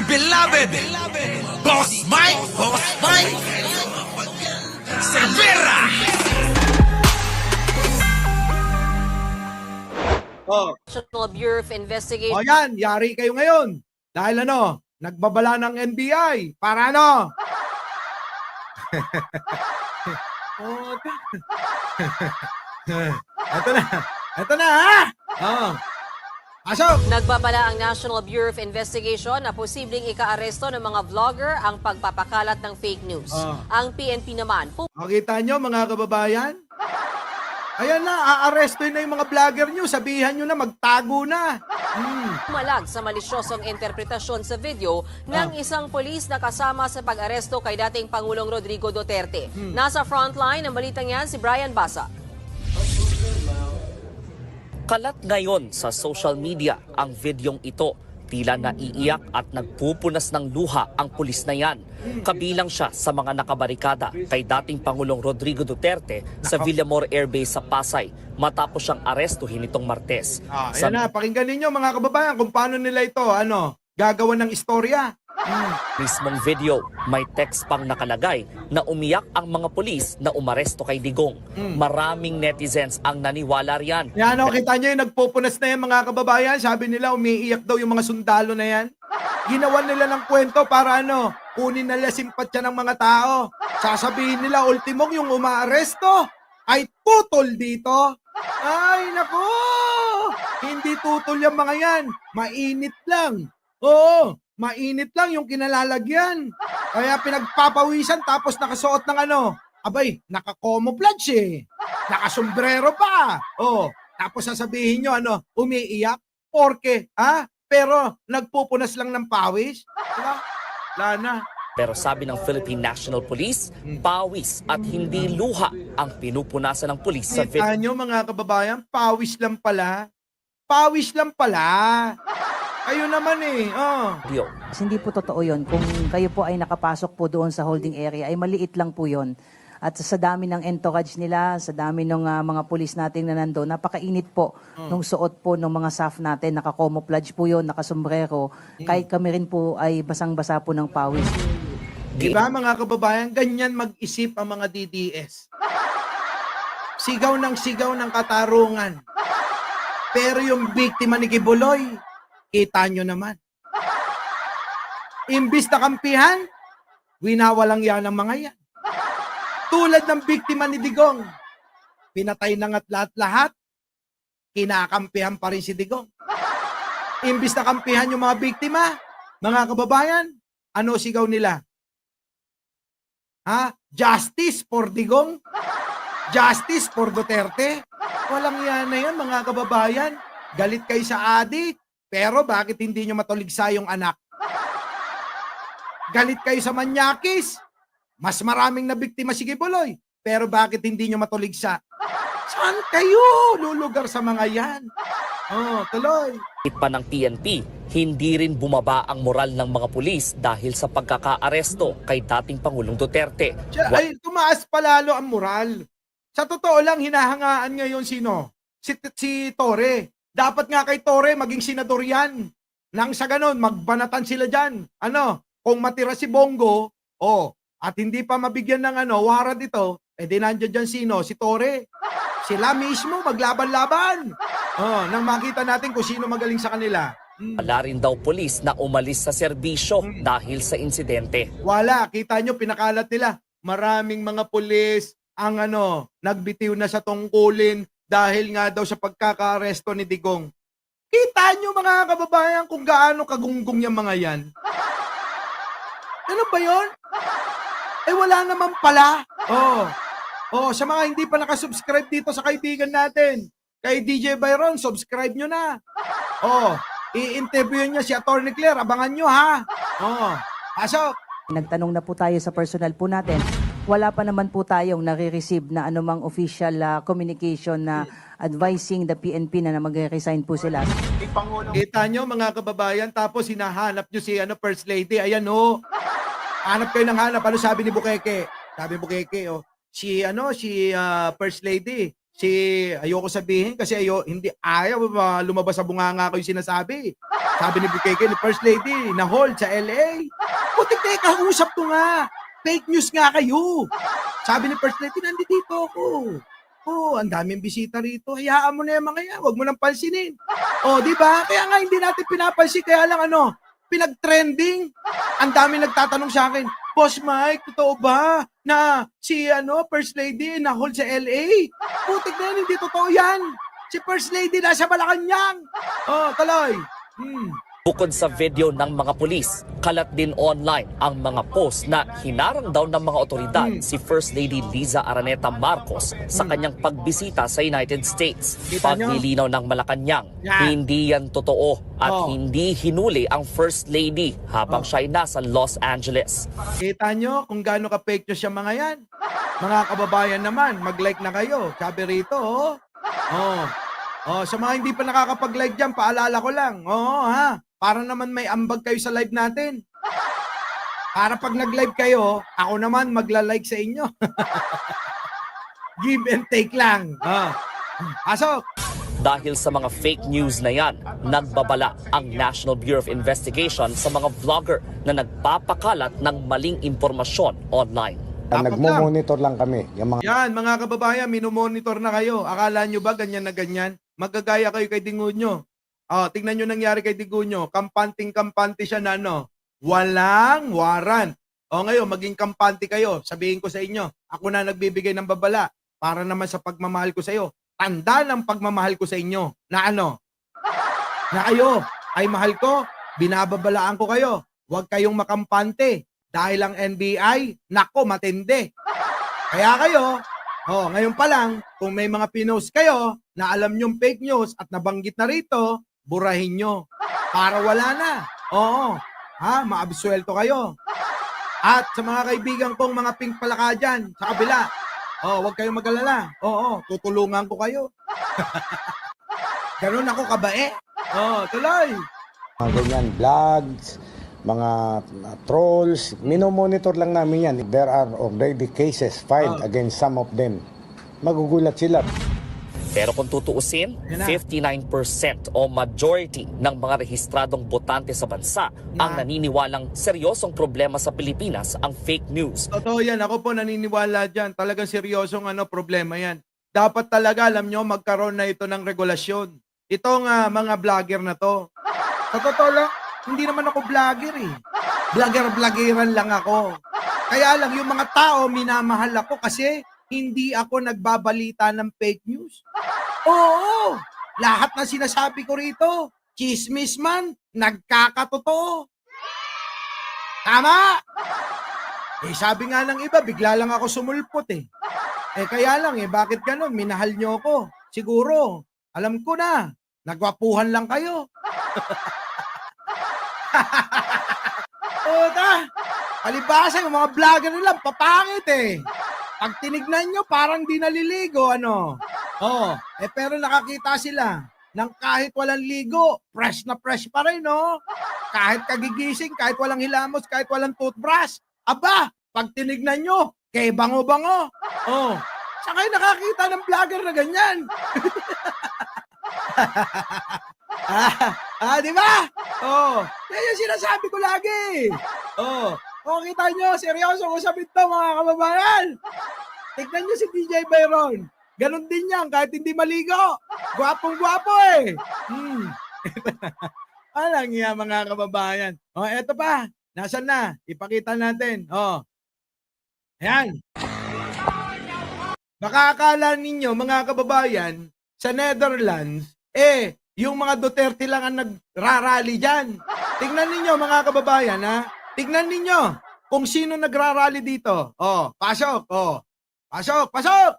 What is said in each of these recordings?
dear beloved, Boss Mike, Cervera. Oh, National Bureau of Investigation. o yan, yari kayo ngayon. Dahil ano, nagbabala ng NBI. Para ano? Oh, Ito na ha? Oh. Pasok! Nagbabala ang National Bureau of Investigation na posibleng ikaaresto ng mga vlogger ang pagpapakalat ng fake news. Ang PNP naman, Makita nyo mga kababayan? Ayan na, aarestoin na yung mga vlogger nyo. Sabihan nyo na, magtago na. pumalag sa malisyosong interpretasyon sa video ng isang polis na kasama sa pag-aresto kay dating Pangulong Rodrigo Duterte. Nasa frontline ng balitang yan si Brian Basa. Kalat ngayon sa social media ang videong ito. Tila naiiyak at nagpupunas ng luha ang pulis na yan. Kabilang siya sa mga nakabarikada kay dating Pangulong Rodrigo Duterte sa Villamor Air Base sa Pasay matapos siyang arestuhin nitong Martes. Ayan na, pakinggan ninyo mga kababayan kung paano nila ito gagawa ng istorya. Mismong video, may text pang nakalagay na umiyak ang mga pulis na umaresto kay Digong. Maraming netizens ang naniwala riyan. Yan kita nyo yung nagpupunas na yan mga kababayan. Sabi nila umiiyak daw yung mga sundalo na yan. Ginawan nila ng kwento para kunin nila simpatya ng mga tao. Sasabihin nila ultimong yung umaaresto ay tutol dito. Ay nako! Hindi tutol yung mga yan. Mainit lang. Oo, mainit lang yung kinalalagyan. Kaya pinagpapawisan tapos nakasuot ng abay, naka-camouflage eh. Nakasombrero pa. Oh, tapos sasabihin nyo umiiyak. Porke, pero nagpupunas lang ng pawis. Diba? Wala na. Pero sabi ng Philippine National Police, pawis at hindi luha ang pinupunasan ng pulis sa Kita video. nyo mga kababayan, pawis lang pala. Pawis lang pala. Ayun naman eh. Hindi po totoo yun. Kung kayo po ay nakapasok po doon sa holding area, ay maliit lang po yun. At sa dami ng entourage nila, sa dami ng mga pulis natin na nandoon, napakainit po nung suot po ng mga staff natin. Naka-camouflage po yun, nakasombrero. Kahit kami rin po ay basang-basa po ng pawis. Diba mga kababayan, ganyan mag-isip ang mga DDS. Sigaw ng katarungan. Pero yung biktima ni Kibuloy, kita nyo naman. Imbis na kampihan, winawalang yan ang mga yan. Tulad ng biktima ni Digong, pinatay na nga't lahat-lahat, kinakampihan pa rin si Digong. Imbis na kampihan yung mga biktima, mga kababayan, ano sigaw nila? Justice for Digong? Justice for Duterte? Walang yan na yan, mga kababayan. Galit kayo sa adik, pero bakit hindi nyo matuligsa yung anak? Galit kayo sa manyakis, mas maraming nabiktima si Kibuloy, pero bakit hindi nyo matuligsa? Saan kayo lulugar sa mga yan? Tuloy. Pa ng PNP, hindi rin bumaba ang moral ng mga pulis dahil sa pagkakaaresto kay dating Pangulong Duterte. Ay, tumaas palalo ang moral. Sa totoo lang, hinahangaan ngayon sino? Si Torre. Dapat nga kay Torre, maging senador yan. Nang sa ganon, magbanatan sila dyan. Kung matira si Bongo, at hindi pa mabigyan ng warrant ito, di nandiyan dyan sino? Si Torre. Sila mismo, maglaban-laban. Nang makita natin kung sino magaling sa kanila. Wala rin daw pulis na umalis sa serbisyo dahil sa insidente. Wala, kita nyo, pinakalat nila. Maraming mga pulis ang nagbitiw na sa tungkulin dahil nga daw sa pagkakaaresto ni Digong. Kita nyo mga kababayan kung gaano kagunggong yung mga yan. Ano ba yun? Wala naman pala. Sa mga hindi pa nakasubscribe dito sa kaibigan natin, kay DJ Byron, subscribe nyo na. I-interview niya si Atty. Claire, abangan nyo ha. Pasok. Nagtanong na po tayo sa personal po natin. Wala pa naman po tayong nare-receive na anumang official communication na advising the PNP na mag-resign po sila. Kita nyo mga kababayan, tapos hinahanap nyo si First Lady. Ayan hanap kayo ng hanap. Ano sabi ni Bukeke? Sabi ni Bukeke, si First Lady, ayoko sabihin kasi hindi ayaw lumabas sa bunganga ko yung sinasabi. Sabi ni Bukeke, ni First Lady, na hold sa LA. Putik teka, usap ko nga. Fake news nga kayo. Sabi ni First Lady, nandito ako. Ang daming bisita rito. Hayaan mo na yung mga yan. Huwag mo nang pansinin. Di ba? Kaya nga hindi natin pinapansin. Kaya lang pinag-trending. Ang dami nagtatanong sa akin, Boss Mike, totoo ba na si First Lady na hold sa LA? Putik na yan, hindi totoo yan. Si First Lady nasa Malacanang. Tuloy. Bukod sa video ng mga pulis, kalat din online ang mga post na hinarang daw ng mga otoridad si First Lady Liza Araneta Marcos sa kanyang pagbisita sa United States. Kita nyo? Paglilinaw ng Malacanang, Yan. hindi yan totoo at hindi hinuli ang First Lady habang siya'y nasa Los Angeles. Kita nyo kung gaano ka-fake news yung mga yan. Mga kababayan naman, mag-like na kayo. Sabi rito, sa mga hindi pa nakakapag-like dyan, paalala ko lang. Para naman may ambag kayo sa live natin. Para pag nag-live kayo, ako naman magla-like sa inyo. Give and take lang. Pasok! Dahil sa mga fake news na yan, nagbabala ang National Bureau of Investigation sa mga vlogger na nagpapakalat ng maling impormasyon online. Dapat Nagmo-monitor lang kami. Yung mga Yan, mga kababayan, minomonitor na kayo. Akala nyo ba ganyan na ganyan? Magagaya kayo kay Dingunyo. Tingnan nyo nangyari kay Dingunyo. Kampanting-kampante siya na walang warrant. Ngayon, maging kampante kayo. Sabihin ko sa inyo, ako na nagbibigay ng babala para naman sa pagmamahal ko sa iyo. Tanda ng pagmamahal ko sa inyo na na kayo ay mahal ko, binababalaan ko kayo. Huwag kayong makampante dahil ang NBI, nako, matindi. Kaya kayo, ngayon pa lang, kung may mga pinost kayo na alam nyong fake news at nabanggit na rito, burahin nyo para wala na. Maabsuelto kayo. At sa mga kaibigan kong mga pink palaka dyan, sa kabila, huwag kayong mag-alala. Tutulungan ko kayo. Ganun ako kabae. Tuloy. mga ganyan, vlogs, mga trolls, minomonitor lang namin yan. There are already cases filed against some of them. Magugulat sila. Pero kung tutuusin, 59% o majority ng mga rehistradong botante sa bansa ang naniniwalang seryosong problema sa Pilipinas ang fake news. Totoo yan. Ako po naniniwala dyan. Talagang seryosong problema yan. Dapat talaga, alam nyo, magkaroon na ito ng regulasyon. Itong mga vlogger na to. Sa totoo lang, hindi naman ako vlogger eh. Vlogger-vloggeran lang ako. Kaya lang, yung mga tao, minamahal ako kasi hindi ako nagbabalita ng fake news. Oo, lahat na sinasabi ko rito, chismis man, nagkakatotoo. Tama! Sabi nga ng iba, bigla lang ako sumulpot eh. Kaya lang bakit ganun? Minahal nyo ako. Siguro, alam ko na, nagwapuhan lang kayo. Palibasa, yung mga vlogger nila, papangit eh. Pag tinignan nyo, parang di naliligo, pero nakakita sila ng kahit walang ligo, fresh na fresh pa rin, Kahit kagigising, kahit walang hilamos, kahit walang toothbrush. Aba, pag tinignan nyo, kay bango-bango. Saan kayo nakakita ng vlogger na ganyan? Di ba? Yan yung sinasabi ko lagi. Kita nyo, seryoso ko sa bito, mga kababayan. Tignan nyo si DJ Byron. Ganon din yan, kahit hindi maligo. Gwapong-gwapo eh. Alang yan, mga kababayan. Eto pa. Nasaan na? Ipakita natin. Ayan. Baka akala ninyo, mga kababayan, sa Netherlands, yung mga Duterte lang ang nagrarally dyan. Tignan ninyo, mga kababayan, Tignan ninyo kung sino nagrarally dito. Pasok. Pasok.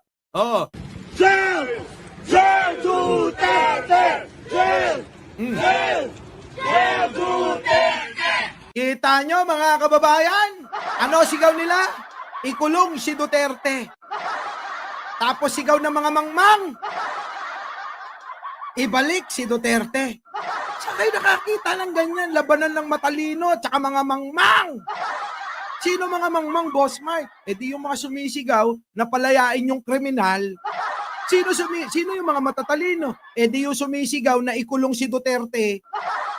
Jail! Jail Duterte! Jail! Jail! Jail Duterte! Kita nyo, mga kababayan? Ano sigaw nila? Ikulong si Duterte. Tapos sigaw ng mga mangmang. Ibalik si Duterte. Saan kayo nakakita ng ganyan? Labanan ng matalino at saka mga mangmang. Sino mga mangmang, Boss Mike? Di yung mga sumisigaw na palayain yung kriminal Sino yung mga matatalino? Eh di yung sumisigaw na ikulong si Duterte.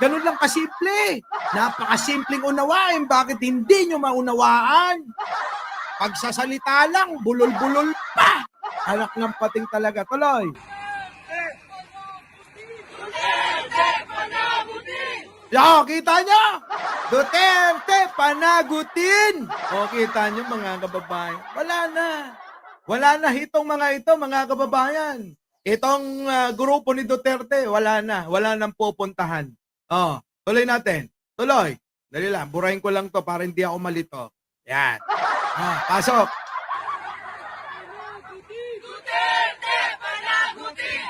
Ganun lang kasimple. Napakasimpleng unawain. Bakit hindi nyo maunawaan? Pagsasalita lang, bulol-bulol pa. Anak ng pating talaga. Tuloy. Yo, kita nyo? Duterte, panagutin! O, kita nyo mga kababayan? Wala na. Wala na itong mga ito, mga kababayan. Itong grupo ni Duterte, wala na. Wala nang pupuntahan. O, tuloy natin. Tuloy. Dali lang, burahin ko lang to para hindi ako malito. Yan. O, pasok.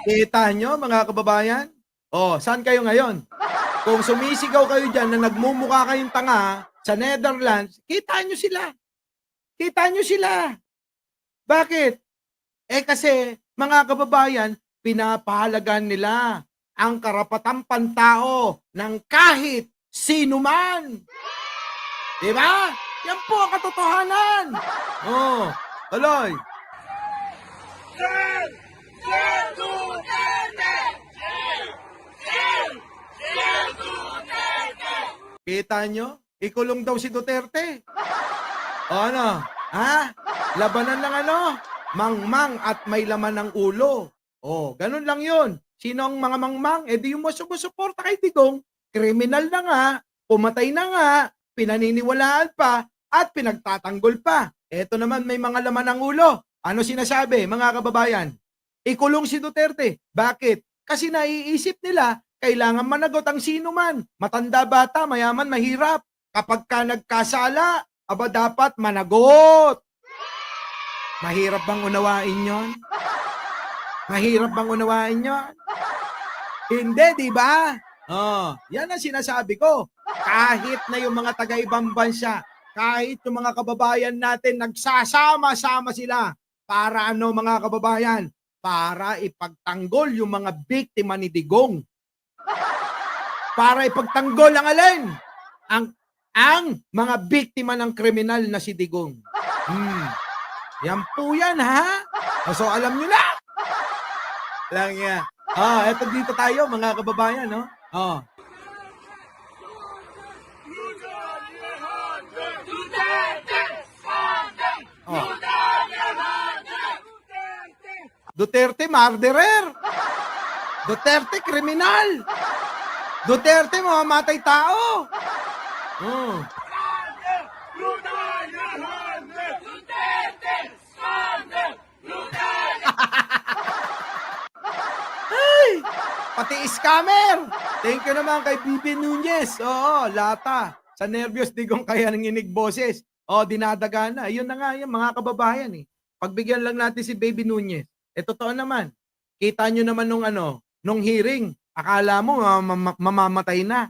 Kita nyo, mga kababayan? O, saan kayo ngayon? Kung sumisigaw kayo dyan na nagmumukha kayong tanga sa Netherlands, kita nyo sila. Kita nyo sila. Bakit? Eh kasi, mga kababayan, pinapahalagan nila ang karapatang pantao ng kahit sino man. Diba? Yan po ang katotohanan. Oh, tuloy. Kita nyo? Ikulong daw si Duterte. O ano? Ha? Labanan ng ano? Mangmang at may laman ng ulo. O, ganun lang yun. Sino ang mga mangmang? Eh di yung sumusuporta kay Digong. Kriminal na nga, pumatay na nga, pinaniniwalaan pa, at pinagtatanggol pa. Eto naman may mga laman ng ulo. Ano sinasabi, mga kababayan? Ikulong si Duterte. Bakit? Kasi naiisip nila, kailangan managot ang sino man. Matanda, bata, mayaman, mahirap. Kapag ka nagkasala, aba dapat managot. Mahirap bang unawain yon? Mahirap bang unawain yon? Hindi, di ba? Oh, yan ang sinasabi ko. Kahit na yung mga taga-ibang bansa, kahit yung mga kababayan natin, nagsasama-sama sila. Para ano, mga kababayan? Para ipagtanggol yung mga biktima ni Digong. Para ipagtanggol ang alin? Ang mga biktima ng kriminal na si Digong. Yan po yan, ha? So, alam nyo na. Lang yan. Eto dito tayo, mga kababayan, no? Duterte, murderer. Duterte, kriminal. Duterte, mamamatay tao. Ay, pati scammer. Thank you naman kay Bibi Nunez. Oo, lata. Sa nervyos Digong kaya nanginig boses. Dinadaga na. Yun na nga yan, mga kababayan eh. Pagbigyan lang natin si Baby Nunez. Totoo naman. Kita nyo naman nung hearing. Akala mo mamamatay na.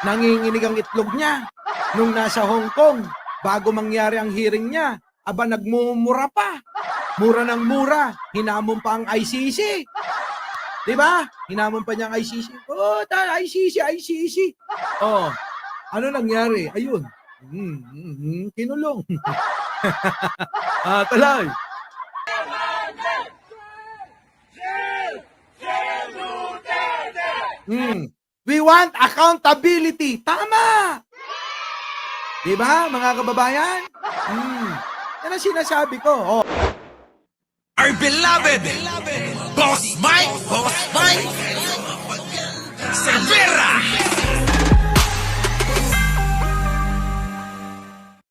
Nanginginig ang itlog niya. Nung nasa Hong Kong, bago mangyari ang hearing niya, aba nagmumura pa. Mura ng mura. Hinamon pa ang ICC. Diba? Hinamon pa niya ang ICC. ICC. Ano nangyari? Ayun. Kinulong. Talay. We want accountability. Tama! Diba, mga kababayan? Yan ang sinasabi ko. Our beloved Boss Mike Severa.